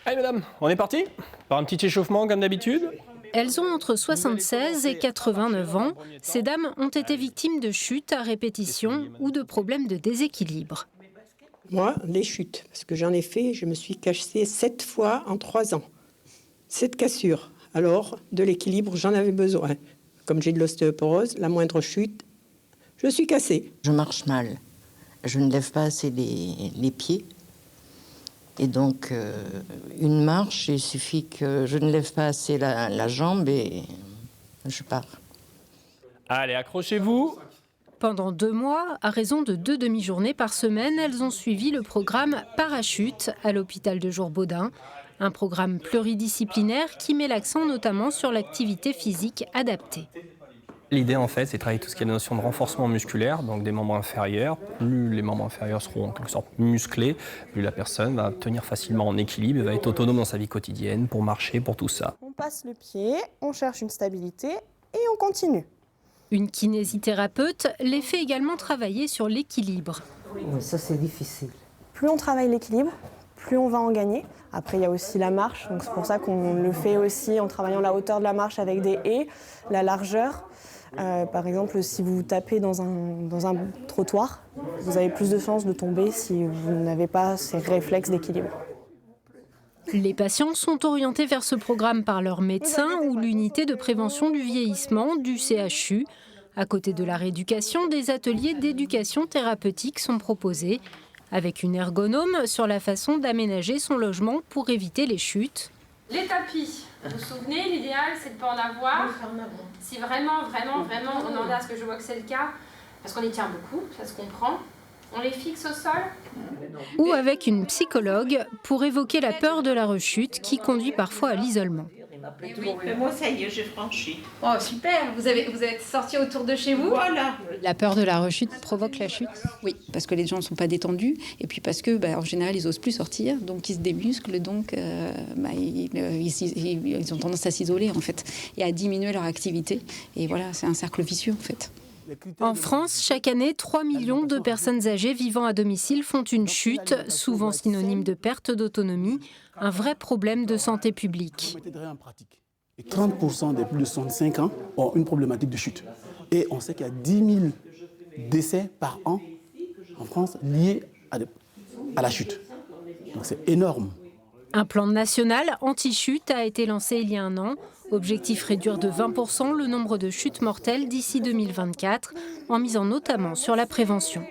Allez madame, on est parti? Par un petit échauffement comme d'habitude? Elles ont entre 76 et 89 ans. Ces dames ont été victimes de chutes à répétition ou de problèmes de déséquilibre. Moi, les chutes, parce que j'en ai fait, je me suis cassée 7 fois en 3 ans. 7 cassures. Alors, de l'équilibre, j'en avais besoin. Comme j'ai de l'ostéoporose, la moindre chute, je suis cassée. Je marche mal. Je ne lève pas assez les pieds. Et donc, une marche, il suffit que je ne lève pas assez la jambe et je pars. Allez, accrochez-vous. Pendant 2 mois, à raison de 2 demi-journées par semaine, elles ont suivi le programme Parachute à l'hôpital de jour Baudin. Un programme pluridisciplinaire qui met l'accent notamment sur l'activité physique adaptée. L'idée en fait, c'est de travailler tout ce qui est la notion de renforcement musculaire, donc des membres inférieurs. Plus les membres inférieurs seront en quelque sorte musclés, plus la personne va tenir facilement en équilibre et va être autonome dans sa vie quotidienne pour marcher, pour tout ça. On passe le pied, on cherche une stabilité et on continue. Une kinésithérapeute les fait également travailler sur l'équilibre. Oui, ça c'est difficile. Plus on travaille l'équilibre, plus on va en gagner. Après, il y a aussi la marche, donc c'est pour ça qu'on le fait aussi en travaillant la hauteur de la marche avec des haies, la largeur. Par exemple, si vous tapez dans un trottoir, vous avez plus de chances de tomber si vous n'avez pas ces réflexes d'équilibre. Les patients sont orientés vers ce programme par leur médecin ou l'unité de prévention du vieillissement du CHU. À côté de la rééducation, des ateliers d'éducation thérapeutique sont proposés, avec une ergonome sur la façon d'aménager son logement pour éviter les chutes. Les tapis, vous vous souvenez, l'idéal c'est de ne pas en avoir. Si vraiment on en a, parce que je vois que c'est le cas, parce qu'on y tient beaucoup, ça se comprend, on les fixe au sol. Ou avec une psychologue pour évoquer la peur de la rechute qui conduit parfois à l'isolement. Oui, mais moi ça y est, j'ai franchi. Oh super, vous êtes sorti autour de chez vous? Voilà. La peur de la rechute provoque la chute. Oui, parce que les gens ne sont pas détendus et puis parce que, en général, ils n'osent plus sortir, donc ils se démusclent, donc ils ont tendance à s'isoler en fait et à diminuer leur activité. Et voilà, c'est un cercle vicieux en fait. En France, chaque année, 3 millions de personnes âgées vivant à domicile font une chute, souvent synonyme de perte d'autonomie, un vrai problème de santé publique. 30% des plus de 65 ans ont une problématique de chute. Et on sait qu'il y a 10 000 décès par an en France liés à la chute. Donc c'est énorme. Un plan national anti-chute a été lancé il y a 1 an. Objectif réduire de 20% le nombre de chutes mortelles d'ici 2024, en misant notamment sur la prévention.